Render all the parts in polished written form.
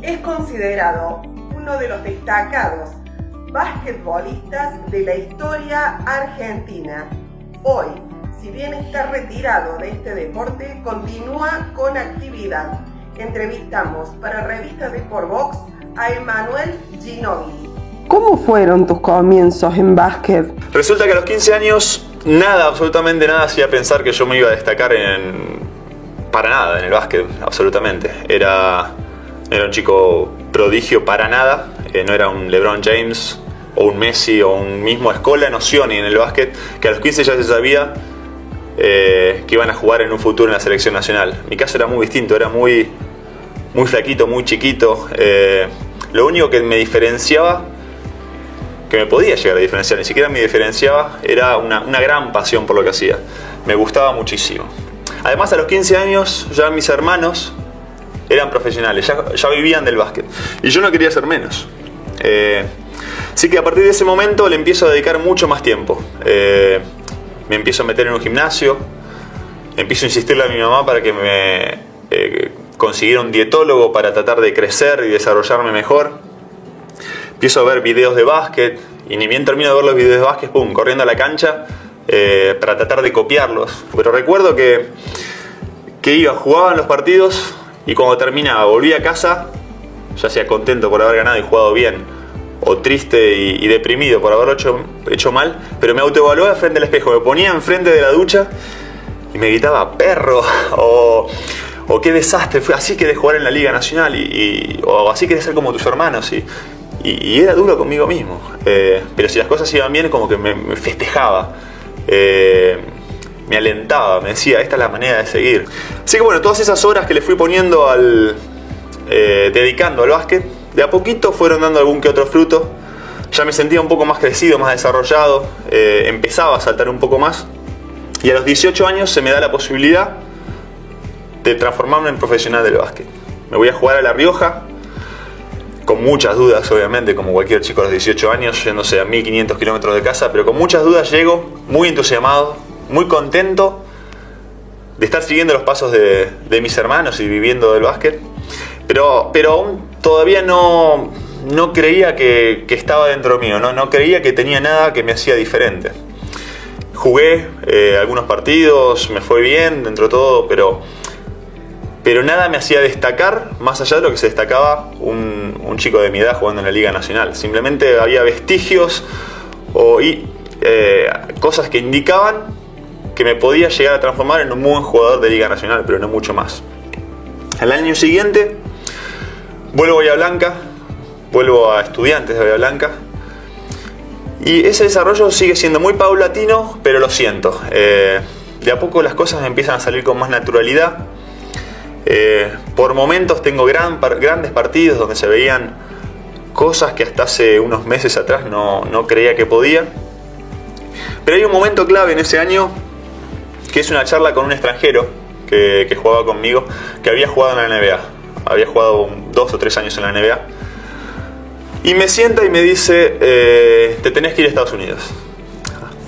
Es considerado uno de los destacados basquetbolistas de la historia argentina. Hoy, si bien está retirado de este deporte, continúa con actividad. Entrevistamos para Revista de Sportbox a Emanuel Ginóbili. ¿Cómo fueron tus comienzos en básquet? Resulta que a los 15 años, absolutamente nada hacía pensar que yo me iba a destacar para nada en el básquet, absolutamente. Era un chico prodigio para nada, no era un LeBron James o un Messi o un mismo Scola Nocioni en el básquet, que a los 15 ya se sabía que iban a jugar en un futuro en la selección nacional. Mi caso era muy distinto, era muy flaquito, muy chiquito. Lo único que me diferenciaba, que me podía llegar a diferenciar, ni siquiera me diferenciaba, era una gran pasión por lo que hacía. Me gustaba muchísimo. Además, a los 15 años ya mis hermanos eran profesionales, ya vivían del básquet. Y yo no quería ser menos. Así que a partir de ese momento le empiezo a dedicar mucho más tiempo. Me empiezo a meter en un gimnasio, empiezo a insistirle a mi mamá para que me consiguiera un dietólogo para tratar de crecer y desarrollarme mejor. Empiezo a ver videos de básquet y ni bien termino de ver los videos de básquet, ¡pum!, corriendo a la cancha para tratar de copiarlos. Pero recuerdo que jugaban los partidos y cuando terminaba volvía a casa, ya sea contento por haber ganado y jugado bien, o triste y deprimido por haberlo hecho mal, pero me autoevaluaba frente al espejo, me ponía enfrente de la ducha y me gritaba perro o qué desastre, fue así querés jugar en la Liga Nacional o así querés ser como tus hermanos y era duro conmigo mismo, pero si las cosas iban bien como que me festejaba, me alentaba, me decía esta es la manera de seguir. Así que bueno, todas esas horas que le fui poniendo dedicando al básquet, de a poquito fueron dando algún que otro fruto. Ya me sentía un poco más crecido, más desarrollado, empezaba a saltar un poco más y a los 18 años se me da la posibilidad de transformarme en profesional del básquet. Me voy a jugar a La Rioja, con muchas dudas obviamente, como cualquier chico a los 18 años, yéndose a 1500 kilómetros de casa, pero con muchas dudas llego, muy entusiasmado, muy contento de estar siguiendo los pasos de mis hermanos y viviendo del básquet, pero aún todavía no creía que estaba dentro mío, no creía que tenía nada que me hacía diferente. Jugué algunos partidos, me fue bien dentro de todo, pero nada me hacía destacar más allá de lo que se destacaba un chico de mi edad jugando en la Liga Nacional. Simplemente había vestigios y cosas que indicaban que me podía llegar a transformar en un muy buen jugador de Liga Nacional, pero no mucho más. Al año siguiente vuelvo a Bahía Blanca, vuelvo a Estudiantes de Bahía Blanca y ese desarrollo sigue siendo muy paulatino, pero lo siento. De a poco las cosas empiezan a salir con más naturalidad. Por momentos tengo grandes partidos donde se veían cosas que hasta hace unos meses atrás no creía que podía. Pero hay un momento clave en ese año que es una charla con un extranjero que jugaba conmigo, que había jugado en la NBA. Había jugado 2 o 3 años en la NBA. Y me sienta y me dice, te tenés que ir a Estados Unidos.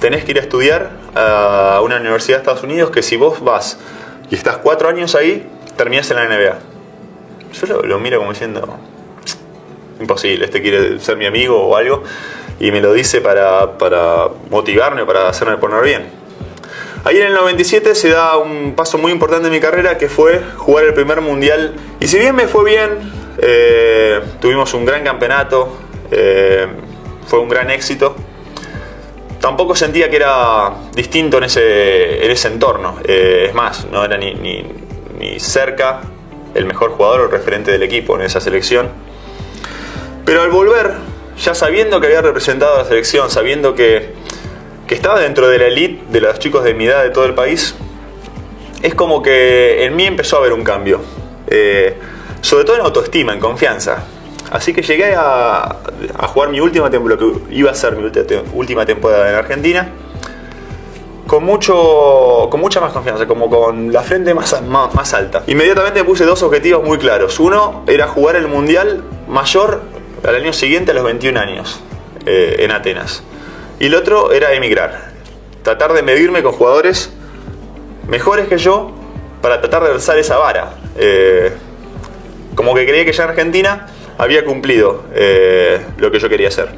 Tenés que ir a estudiar a una universidad de Estados Unidos que si vos vas y estás 4 años ahí, terminás en la NBA. Yo lo miro como diciendo, imposible, este quiere ser mi amigo o algo. Y me lo dice para motivarme, para hacerme poner bien. Ahí en el 97 se da un paso muy importante en mi carrera, que fue jugar el primer mundial. Y si bien me fue bien, tuvimos un gran campeonato, fue un gran éxito, tampoco sentía que era distinto en ese entorno. Es más, no era ni cerca el mejor jugador o el referente del equipo en esa selección. Pero al volver, ya sabiendo que había representado a la selección, sabiendo que estaba dentro de la elite de los chicos de mi edad de todo el país, es como que en mí empezó a haber un cambio, sobre todo en autoestima, en confianza. Así que llegué a jugar lo que iba a ser mi última temporada en Argentina con mucha más confianza, como con la frente más alta. Inmediatamente me puse 2 objetivos muy claros. Uno era jugar el Mundial Mayor al año siguiente, a los 21 años, en Atenas. Y el otro era emigrar, tratar de medirme con jugadores mejores que yo para tratar de alzar esa vara. Como que creía que ya en Argentina había cumplido lo que yo quería hacer.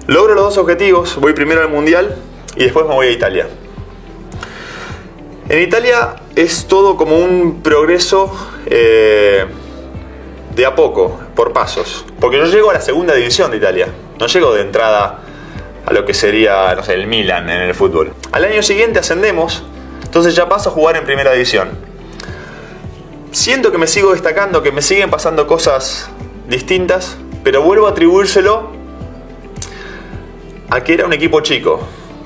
Logro los dos objetivos, voy primero al Mundial y después me voy a Italia. En Italia es todo como un progreso de a poco, por pasos. Porque yo llego a la segunda división de Italia, no llego de entrada a lo que sería, no sé, el Milan en el fútbol. Al año siguiente ascendemos, entonces ya paso a jugar en primera división. Siento que me sigo destacando, que me siguen pasando cosas distintas, pero vuelvo a atribuírselo a que era un equipo chico.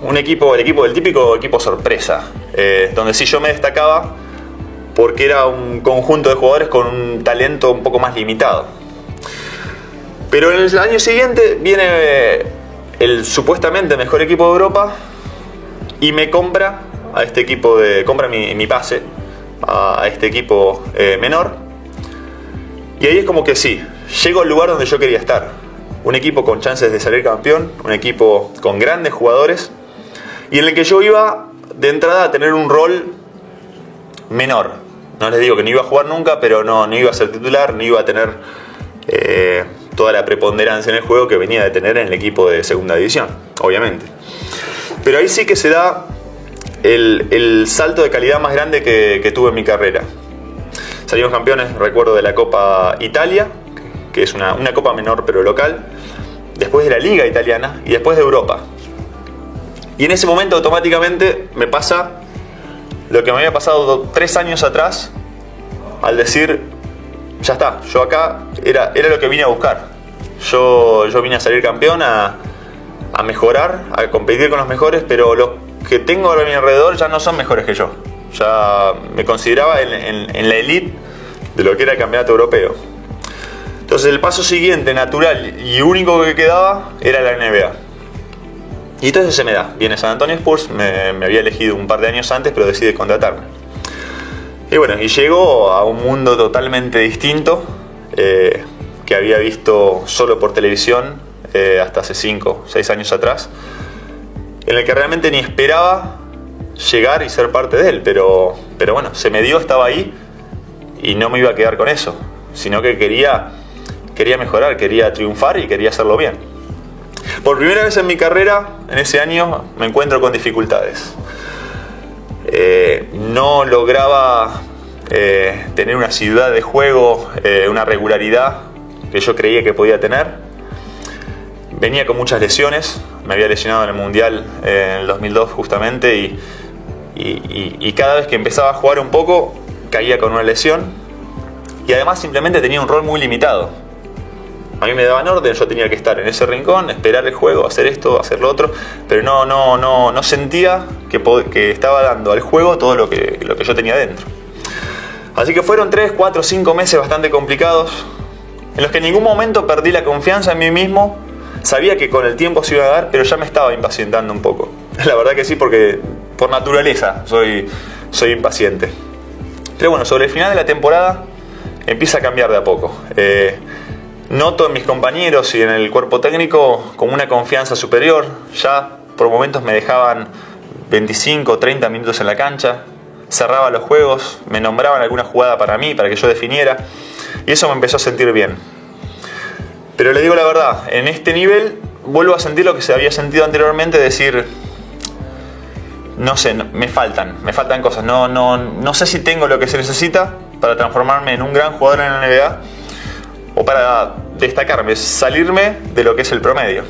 El típico equipo sorpresa, donde sí yo me destacaba porque era un conjunto de jugadores con un talento un poco más limitado. Pero en el año siguiente viene el supuestamente mejor equipo de Europa y me compra a este equipo compra mi pase a este equipo menor, y ahí es como que sí, llego al lugar donde yo quería estar, un equipo con chances de salir campeón, un equipo con grandes jugadores y en el que yo iba de entrada a tener un rol menor. No les digo que no iba a jugar nunca, pero no iba a ser titular, no iba a tener toda la preponderancia en el juego que venía de tener en el equipo de segunda división, obviamente. Pero ahí sí que se da el salto de calidad más grande que tuve en mi carrera. Salimos campeones, recuerdo, de la Copa Italia, que es una copa menor pero local, después de la Liga Italiana y después de Europa. Y en ese momento automáticamente me pasa lo que me había pasado 3 años atrás, al decir, ya está, yo acá era lo que vine a buscar. Yo vine a salir campeón, a mejorar, a competir con los mejores, pero los que tengo a mi alrededor ya no son mejores que yo. Ya me consideraba en la elite de lo que era el campeonato europeo. Entonces el paso siguiente, natural y único que quedaba, era la NBA. Y entonces se me da. Viene San Antonio Spurs, me había elegido un par de años antes, pero decide contratarme. Y bueno, y llego a un mundo totalmente distinto, que había visto solo por televisión hasta hace 5 o 6 años atrás, en el que realmente ni esperaba llegar y ser parte de él, pero bueno, se me dio, estaba ahí y no me iba a quedar con eso, sino que quería mejorar, quería triunfar y quería hacerlo bien. Por primera vez en mi carrera, en ese año, me encuentro con dificultades. No lograba tener una asiduidad de juego, una regularidad que yo creía que podía tener. Venía con muchas lesiones, me había lesionado en el Mundial en el 2002 justamente, y cada vez que empezaba a jugar un poco caía con una lesión, y además simplemente tenía un rol muy limitado. A mí me daban orden, yo tenía que estar en ese rincón, esperar el juego, hacer esto, hacer lo otro, pero no sentía que estaba dando al juego todo lo que yo tenía dentro. Así que fueron 3, 4, 5 meses bastante complicados, en los que en ningún momento perdí la confianza en mí mismo. Sabía que con el tiempo se iba a dar, pero ya me estaba impacientando un poco. La verdad que sí, porque por naturaleza soy impaciente. Pero bueno, sobre el final de la temporada empieza a cambiar de a poco. Noto en mis compañeros y en el cuerpo técnico como una confianza superior. Ya por momentos me dejaban 25 o 30 minutos en la cancha, cerraba los juegos, me nombraban alguna jugada para mí, para que yo definiera, y eso me empezó a sentir bien. Pero le digo la verdad, en este nivel vuelvo a sentir lo que se había sentido anteriormente, decir, no sé, me faltan cosas, no sé si tengo lo que se necesita para transformarme en un gran jugador en la NBA, o para destacarme, salirme de lo que es el promedio.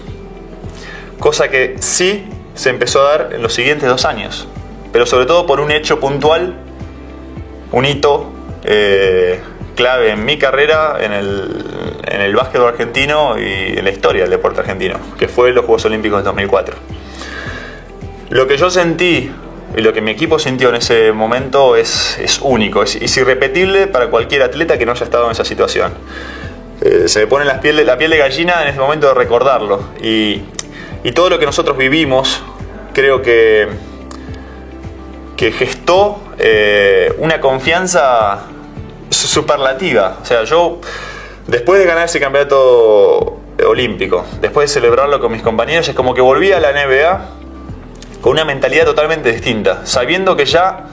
Cosa que sí se empezó a dar en los siguientes 2 años, pero sobre todo por un hecho puntual, un hito clave en mi carrera, en el básquetbol argentino y en la historia del deporte argentino, que fue los Juegos Olímpicos de 2004. Lo que yo sentí y lo que mi equipo sintió en ese momento es único, es irrepetible para cualquier atleta que no haya estado en esa situación. Se me pone la piel de gallina en ese momento de recordarlo, y todo lo que nosotros vivimos creo que gestó una confianza superlativa. O sea, yo después de ganar ese campeonato olímpico, después de celebrarlo con mis compañeros, es como que volví a la NBA con una mentalidad totalmente distinta, sabiendo que ya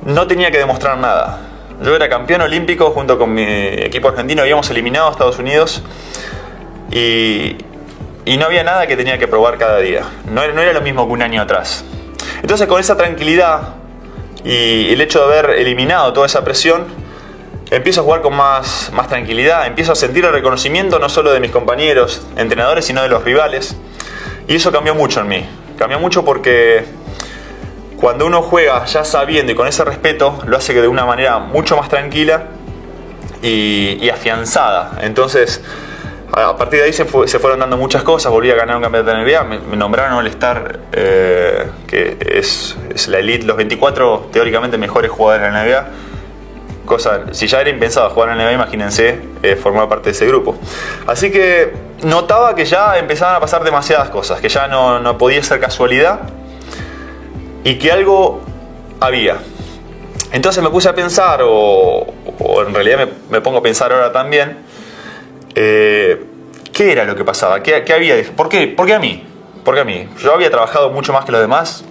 no tenía que demostrar nada. Yo era campeón olímpico junto con mi equipo argentino, habíamos eliminado a Estados Unidos y no había nada que tenía que probar cada día. No era lo mismo que un año atrás. Entonces, con esa tranquilidad y el hecho de haber eliminado toda esa presión, empiezo a jugar con más tranquilidad, empiezo a sentir el reconocimiento no solo de mis compañeros, entrenadores, sino de los rivales. Y eso cambió mucho en mí. Cambió mucho porque cuando uno juega ya sabiendo y con ese respeto, lo hace de una manera mucho más tranquila y afianzada. Entonces, a partir de ahí se fueron dando muchas cosas. Volví a ganar un campeonato de NBA, me nombraron All-Star, que es la elite, los 24 teóricamente mejores jugadores de la NBA. Si ya era impensado jugar en la NBA, imagínense formar parte de ese grupo. Así que notaba que ya empezaban a pasar demasiadas cosas, que ya no podía ser casualidad y que algo había. Entonces me puse a pensar, o en realidad me pongo a pensar ahora también, ¿qué era lo que pasaba? ¿Qué había? ¿Por qué a mí? ¿Por qué a mí? ¿Yo había trabajado mucho más que los demás?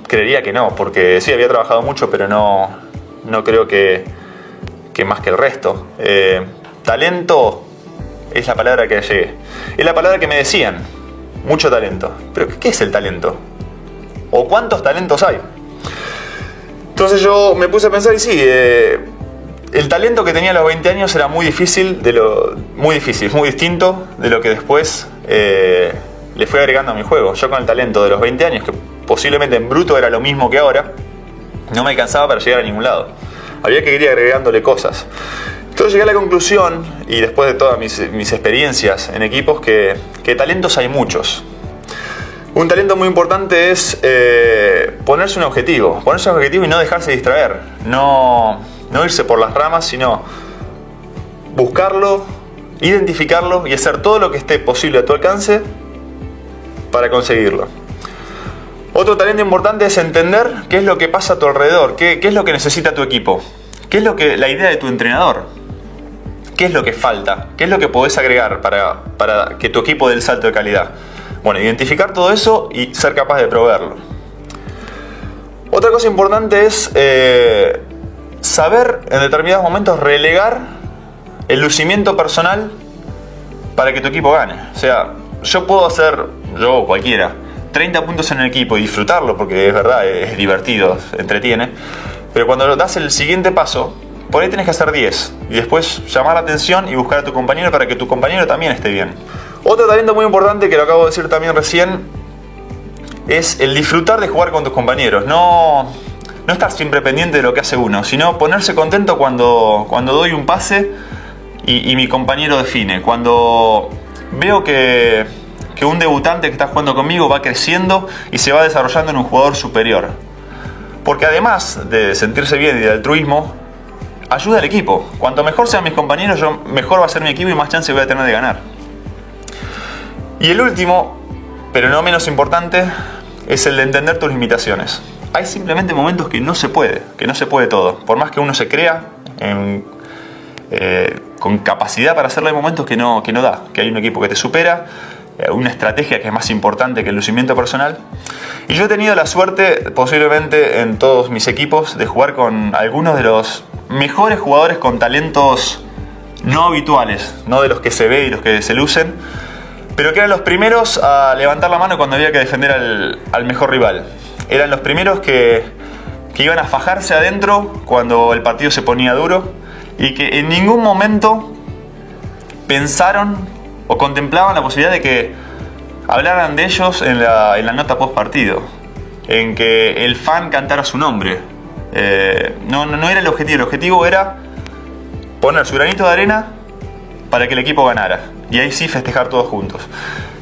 Creería que no, porque sí, había trabajado mucho, pero no creo que más que el resto. Talento es la palabra que llegué. Es la palabra que me decían. Mucho talento. Pero ¿qué es el talento? ¿O cuántos talentos hay? Entonces yo me puse a pensar y sí, el talento que tenía a los 20 años era muy muy distinto de lo que después le fui agregando a mi juego. Yo con el talento de los 20 años, que posiblemente en bruto era lo mismo que ahora, no me alcanzaba para llegar a ningún lado. Había que ir agregándole cosas. Entonces llegué a la conclusión, y después de todas mis experiencias en equipos, que talentos hay muchos. Un talento muy importante es ponerse un objetivo. Ponerse un objetivo y no dejarse distraer. No irse por las ramas, sino buscarlo, identificarlo y hacer todo lo que esté posible a tu alcance para conseguirlo. Otro talento importante es entender qué es lo que pasa a tu alrededor, qué es lo que necesita tu equipo, qué es la idea de tu entrenador, qué es lo que falta, qué es lo que podés agregar para que tu equipo dé el salto de calidad. Bueno, identificar todo eso y ser capaz de proveerlo. Otra cosa importante es saber en determinados momentos relegar el lucimiento personal para que tu equipo gane. O sea, yo o cualquiera, 30 puntos en el equipo y disfrutarlo, porque es verdad, es divertido, entretiene. Pero cuando das el siguiente paso, por ahí tenés que hacer 10 y después llamar la atención y buscar a tu compañero para que tu compañero también esté bien. Otro talento muy importante, que lo acabo de decir también recién, es el disfrutar de jugar con tus compañeros. No estar siempre pendiente de lo que hace uno, sino ponerse contento cuando doy un pase y mi compañero define. Cuando veo que un debutante que está jugando conmigo va creciendo y se va desarrollando en un jugador superior. Porque además de sentirse bien y de altruismo, ayuda al equipo. Cuanto mejor sean mis compañeros, mejor va a ser mi equipo y más chance voy a tener de ganar. Y el último, pero no menos importante, es el de entender tus limitaciones. Hay simplemente momentos que no se puede todo. Por más que uno se crea con capacidad para hacerlo, hay momentos que no da. Que hay un equipo que te supera, una estrategia que es más importante que el lucimiento personal. Y yo he tenido la suerte, posiblemente en todos mis equipos, de jugar con algunos de los mejores jugadores con talentos no habituales, no de los que se ve y los que se lucen, pero que eran los primeros a levantar la mano cuando había que defender al mejor rival. Eran los primeros que iban a fajarse adentro cuando el partido se ponía duro y que en ningún momento pensaron o contemplaban la posibilidad de que hablaran de ellos en la nota post partido, en que el fan cantara su nombre. No era el objetivo era poner su granito de arena para que el equipo ganara y ahí sí festejar todos juntos.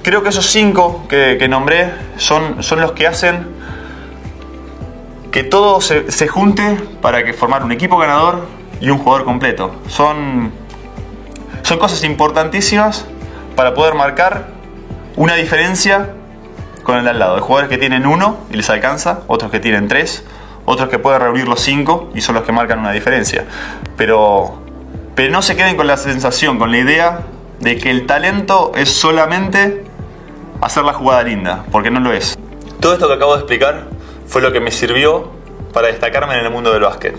Creo que esos 5 que nombré son los que hacen que todo se junte para formar un equipo ganador y un jugador completo. Son cosas importantísimas para poder marcar una diferencia con el de al lado. Hay jugadores que tienen 1 y les alcanza, otros que tienen 3, otros que pueden reunir los 5 y son los que marcan una diferencia. Pero no se queden con la sensación, con la idea de que el talento es solamente hacer la jugada linda, porque no lo es. Todo esto que acabo de explicar fue lo que me sirvió para destacarme en el mundo del básquet.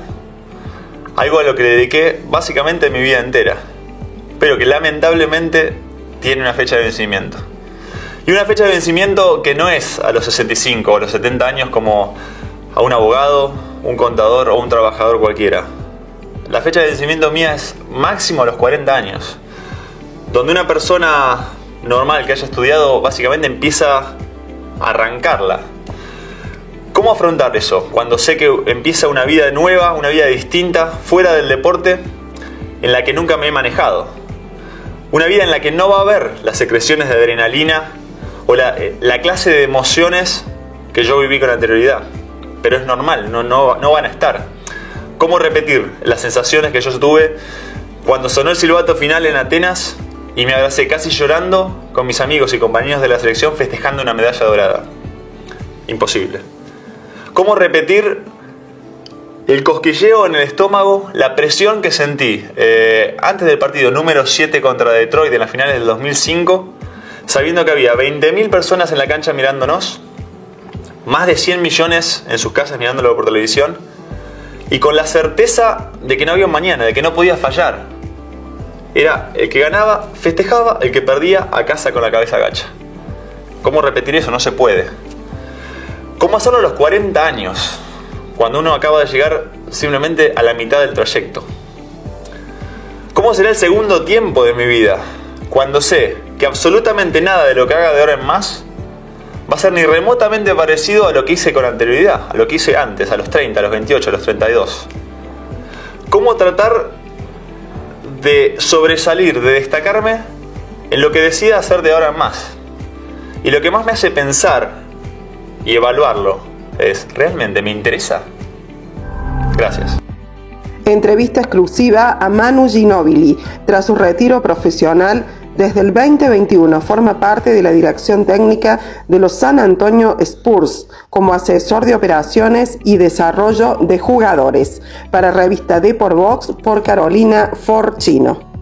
algo a lo que le dediqué básicamente mi vida entera, pero que lamentablemente tiene una fecha de vencimiento. Y una fecha de vencimiento que no es a los 65 o a los 70 años como a un abogado, un contador o un trabajador cualquiera. La fecha de vencimiento mía es máximo a los 40 años, donde una persona normal que haya estudiado básicamente empieza a arrancarla. ¿Cómo afrontar eso cuando sé que empieza una vida nueva, una vida distinta, fuera del deporte, en la que nunca me he manejado? Una vida en la que no va a haber las secreciones de adrenalina o la clase de emociones que yo viví con anterioridad. Pero es normal, no van a estar. ¿Cómo repetir las sensaciones que yo tuve cuando sonó el silbato final en Atenas y me abracé casi llorando con mis amigos y compañeros de la selección festejando una medalla dorada? Imposible. ¿Cómo repetir el cosquilleo en el estómago, la presión que sentí antes del partido número 7 contra Detroit en las finales del 2005, sabiendo que había 20.000 personas en la cancha mirándonos, más de 100 millones en sus casas mirándolo por televisión, y con la certeza de que no había un mañana, de que no podía fallar? Era el que ganaba, festejaba, el que perdía, a casa con la cabeza gacha. ¿Cómo repetir eso? No se puede. ¿Cómo hacerlo a los 40 años, cuando uno acaba de llegar simplemente a la mitad del trayecto? ¿Cómo será el segundo tiempo de mi vida, cuando sé que absolutamente nada de lo que haga de ahora en más va a ser ni remotamente parecido a lo que hice con anterioridad, a lo que hice antes, a los 30, a los 28, a los 32? ¿Cómo tratar de sobresalir, de destacarme en lo que decida hacer de ahora en más? Y lo que más me hace pensar y evaluarlo es, ¿realmente me interesa? Gracias. Entrevista exclusiva a Manu Ginóbili. Tras su retiro profesional, desde el 2021 forma parte de la dirección técnica de los San Antonio Spurs como asesor de operaciones y desarrollo de jugadores. Para revista DeportBox por Carolina Forchino.